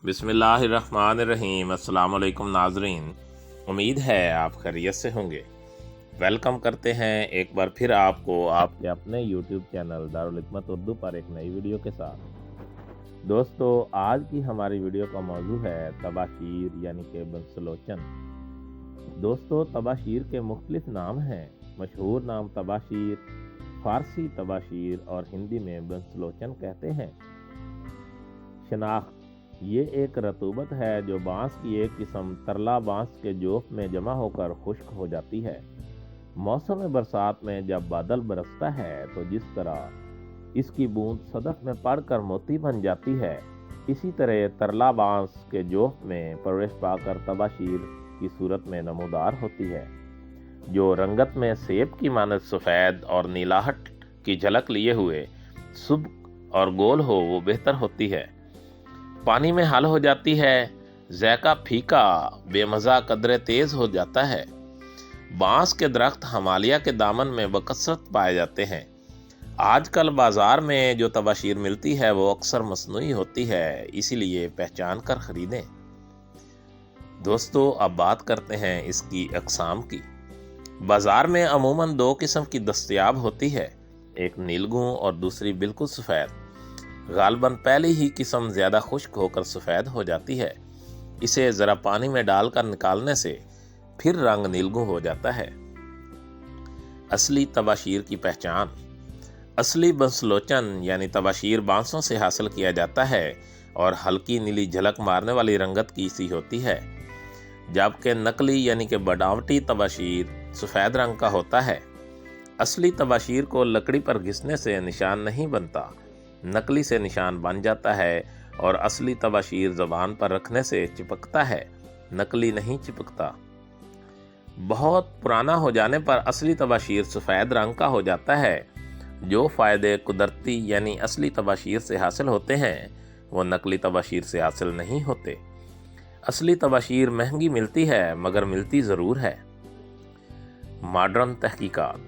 बिस्मिल्लाहिर्रहमानिर्रहीम। अस्सलाम वालेकुम नाजरीन, उम्मीद है आप खैरियत से होंगे। वेलकम करते हैं एक बार फिर आपको आपके अपने यूट्यूब चैनल दारुल हिकमत उर्दू पर एक नई वीडियो के साथ। दोस्तों, आज की हमारी वीडियो का मौजू है तबाशीर यानी कि बंसलोचन। दोस्तों, तबाशीर के मुख्तलिफ नाम हैं। मशहूर नाम तबाशीर, फारसी तबाशीर और हिंदी में बंसलोचन कहते हैं। शनाख्त: ये एक रतूबत है जो बांस की एक किस्म तरला बांस के जोफ में जमा होकर खुश्क हो जाती है। मौसम बरसात में जब बादल बरसता है तो जिस तरह इसकी बूंद सदफ में पड़कर मोती बन जाती है, इसी तरह तरला बांस के जोफ में प्रवेश पाकर तबाशीर की सूरत में नमूदार होती है, जो रंगत में सेब की मानद सफ़ेद और नीलाहट की झलक लिए हुए सुबक और गोल हो वो बेहतर होती है। पानी में हल हो जाती है, ज़ायका फीका बेमज़ा कदरे तेज़ हो जाता है। बांस के दरख्त हिमालय के दामन में बकसरत पाए जाते हैं। आजकल बाज़ार में जो तबाशीर मिलती है वो अक्सर मसनूई होती है, इसीलिए पहचान कर ख़रीदें। दोस्तों, अब बात करते हैं इसकी अक़साम की। बाज़ार में अमूमन दो किस्म की दस्तयाब होती है, एक नीलगू और दूसरी बिल्कुल सफ़ेद। गालबन पहली ही किस्म ज़्यादा खुश्क होकर सफ़ेद हो जाती है। इसे ज़रा पानी में डालकर निकालने से फिर रंग नीलगू हो जाता है। असली तबाशीर की पहचान: असली बंसलोचन यानी तबाशीर बांसों से हासिल किया जाता है और हल्की नीली झलक मारने वाली रंगत की सी होती है, जबकि नकली यानी कि बनावटी तबाशीर सफ़ेद रंग का होता है। असली तबाशीर को लकड़ी पर घिसने से निशान नहीं बनता, नकली से निशान बन जाता है, और असली तबाशीर ज़बान पर रखने से चिपकता है, नकली नहीं चिपकता। बहुत पुराना हो जाने पर असली तबाशीर सफ़ेद रंग का हो जाता है। जो फ़ायदे कुदरती यानी असली तबाशीर से हासिल होते हैं वो नकली तबाशीर से हासिल नहीं होते। असली तबाशीर महंगी मिलती है, मगर मिलती ज़रूर है। मॉडर्न तहकीकात: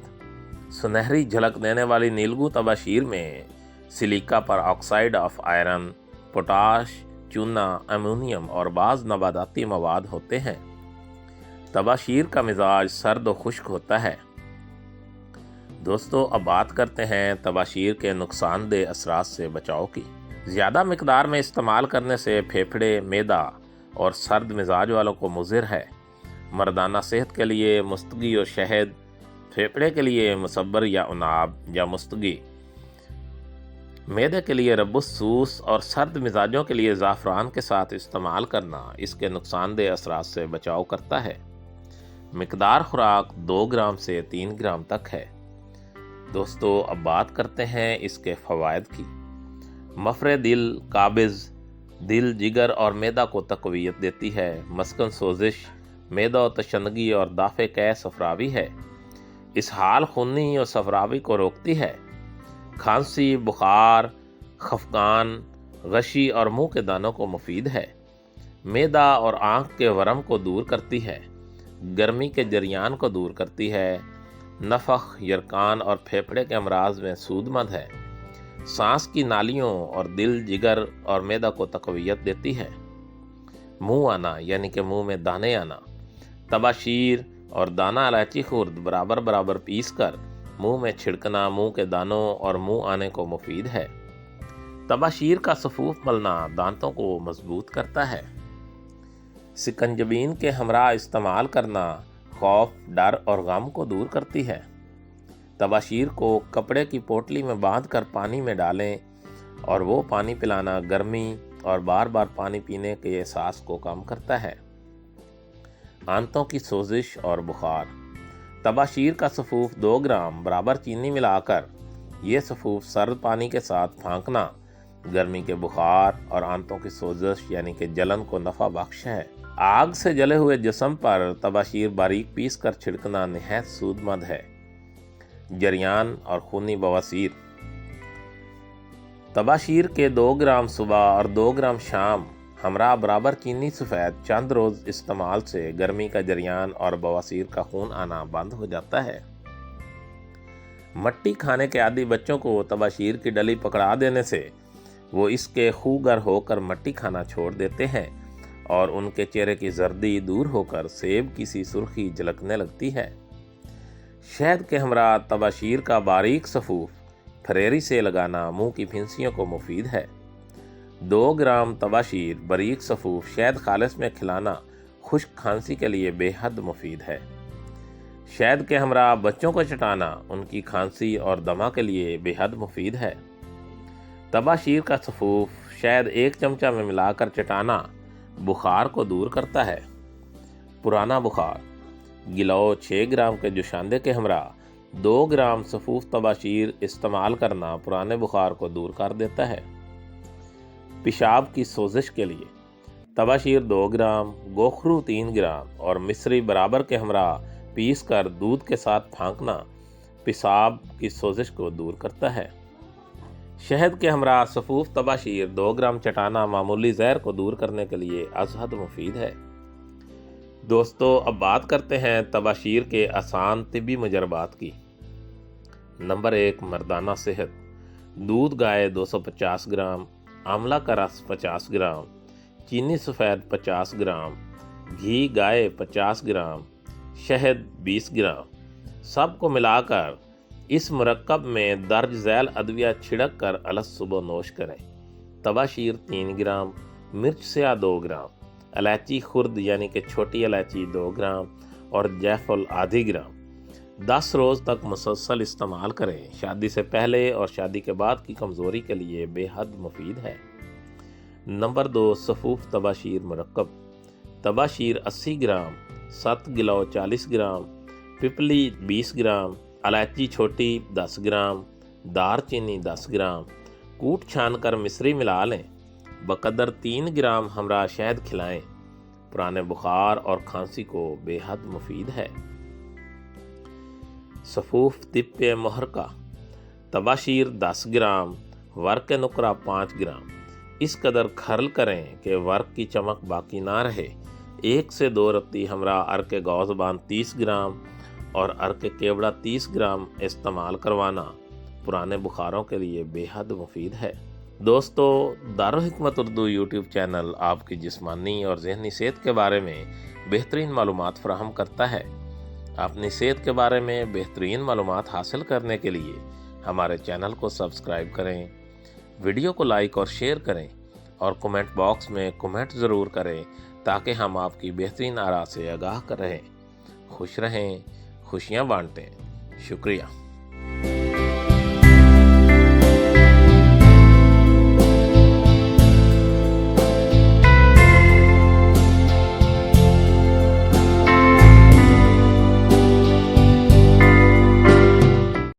सुनहरी झलक देने वाली नीलगू तबाशीर में सिलिका पर ऑक्साइड ऑफ आयरन, पोटाश, चूना, अमोनियम और बाज़ नबाताती मवाद होते हैं। तबाशीर का मिजाज सर्द और खुश्क होता है। दोस्तों, अब बात करते हैं तबाशीर के नुकसानदेह असरात से बचाव की। ज़्यादा मिकदार में इस्तेमाल करने से फेफड़े, मैदा और सर्द मिजाज वालों को मुज़िर है। मर्दाना सेहत के लिए मुस्तगी और शहद, फेफड़े के लिए मुसब्बर या उनाब या मुस्तगी, मैदे के लिए रबुसूस और सर्द मिजाजों के लिए ज़ाफ़रान के साथ इस्तेमाल करना इसके नुकसानदेह असरात से बचाव करता है। मिकदार खुराक 2 ग्राम से 3 ग्राम तक है। दोस्तों, अब बात करते हैं इसके फ़वाइद की। मफरे दिल, काबिज़, दिल, जिगर और मैदा को तक़वियत देती है। मस्कन सोजिश, मैदा और तशनगी और दाफ़े कै सफरावी है। इसहाल खूनी और सफरावी को रोकती है। खांसी, बुखार, खफकान, गशी और मुंह के दानों को मुफीद है। मैदा और आँख के वरम को दूर करती है। गर्मी के जरियान को दूर करती है। नफख, यरकान और फेफड़े के अमराज में सूदमंद है। सांस की नालियों और दिल, जिगर और मैदा को तक़वियत देती है। मुंह आना यानी कि मुंह में दाने आना: तबाशीर और दाना इलायची खुर्द बराबर बराबर पीस कर मुंह में छिड़कना मुंह के दानों और मुंह आने को मुफीद है। तबाशीर का सफूफ मलना दांतों को मजबूत करता है। सिकंजबीन के हमरा इस्तेमाल करना खौफ, डर और गम को दूर करती है। तबाशीर को कपड़े की पोटली में बांधकर पानी में डालें और वो पानी पिलाना गर्मी और बार बार पानी पीने के एहसास को कम करता है। आंतों की सोजिश और बुखार: तबाशीर का सफूफ 2 ग्राम बराबर चीनी मिलाकर ये सफूफ सर्द पानी के साथ फांकना गर्मी के बुखार और आंतों की सोजिश यानी कि जलन को नफ़ा बख्श है। आग से जले हुए जिस्म पर तबाशीर बारीक पीस कर छिड़कना निहायत सूदमंद है। जरियान और खूनी बवासीर: तबाशीर के 2 ग्राम सुबह और 2 ग्राम शाम हमरा बराबर चीनी सफ़ेद चंद रोज़ इस्तेमाल से गर्मी का जरियान और बवासीर का खून आना बंद हो जाता है। मट्टी खाने के आदी बच्चों को तबाशीर की डली पकड़ा देने से وہ اس کے خوگر ہو کر مٹی کھانا چھوڑ دیتے ہیں اور ان کے چہرے کی زردی دور ہو کر سیب کی سی سرخی جھلکنے لگتی ہے۔ شہد کے ہمراہ طباشیر کا باریک صفوف پھریری سے لگانا منہ کی پھنسیوں کو مفید ہے۔ 2 گرام طباشیر باریک صفوف شہد خالص میں کھلانا خشک کھانسی کے لیے بے حد مفید ہے۔ شہد کے ہمراہ بچوں کو چٹانا ان کی کھانسی اور دمہ کے لیے بے حد مفید ہے۔ طباشیر کا صفوف شہد 1 چمچہ میں ملا کر چٹانا بخار کو دور کرتا ہے۔ پرانا بخار، گلو 6 گرام کے جوشاندے کے ہمراہ 2 گرام صفوف طباشیر استعمال کرنا پرانے بخار کو دور کر دیتا ہے۔ پیشاب کی سوزش کے لیے طباشیر 2 گرام، گوکھرو 3 گرام اور مصری برابر کے ہمراہ پیس کر دودھ کے ساتھ پھانکنا پیشاب کی سوزش کو دور کرتا ہے۔ شہد کے ہمراہ صفوف طباشیر 2 گرام چٹانا معمولی زہر کو دور کرنے کے لیے از حد مفید ہے۔ دوستو، اب بات کرتے ہیں طباشیر کے آسان طبی مجربات کی۔ نمبر 1، مردانہ صحت۔ دودھ گائے 250 گرام، آملہ کا رس 50 گرام، چینی سفید 50 گرام، گھی گائے 50 گرام، شہد 20 گرام، سب کو ملا کر اس مرکب میں درج ذیل ادویہ چھڑک کر الگ صبح نوش کریں۔ طباشیر 3 گرام، مرچ سیاہ 2 گرام، الائچی خرد یعنی کہ چھوٹی الائچی 2 گرام اور جیفل آدھی گرام 10 روز تک مسلسل استعمال کریں۔ شادی سے پہلے اور شادی کے بعد کی کمزوری کے لیے بے حد مفید ہے۔ نمبر 2، صفوف طباشیر مرکب۔ طباشیر 80 گرام، 7 گلو 40 گرام، پپلی 20 گرام، الائچی چھوٹی 10 گرام، دار چینی 10 گرام، کوٹ چھان کر مصری ملا لیں، بقدر 3 گرام ہمراہ شہد کھلائیں۔ پرانے بخار اور کھانسی کو بے حد مفید ہے۔ صفوف طب محرقہ۔ طباشیر 10 گرام، ورق نقرہ 5 گرام، اس قدر کھرل کریں کہ ورق کی چمک باقی نہ رہے۔ 1 سے 2 رتی ہمراہ عرق گوزبان 30 گرام اور عرق کیوڑا 30 گرام استعمال کروانا پرانے بخاروں کے لیے بے حد مفید ہے۔ دوستو، دارالحکمت اردو یوٹیوب چینل آپ کی جسمانی اور ذہنی صحت کے بارے میں بہترین معلومات فراہم کرتا ہے۔ اپنی صحت کے بارے میں بہترین معلومات حاصل کرنے کے لیے ہمارے چینل کو سبسکرائب کریں، ویڈیو کو لائک اور شیئر کریں اور کمنٹ باکس میں کمنٹ ضرور کریں تاکہ ہم آپ کی بہترین آراء سے آگاہ رہیں۔ خوش رہیں، خوشیاں بانٹیں۔ شکریہ۔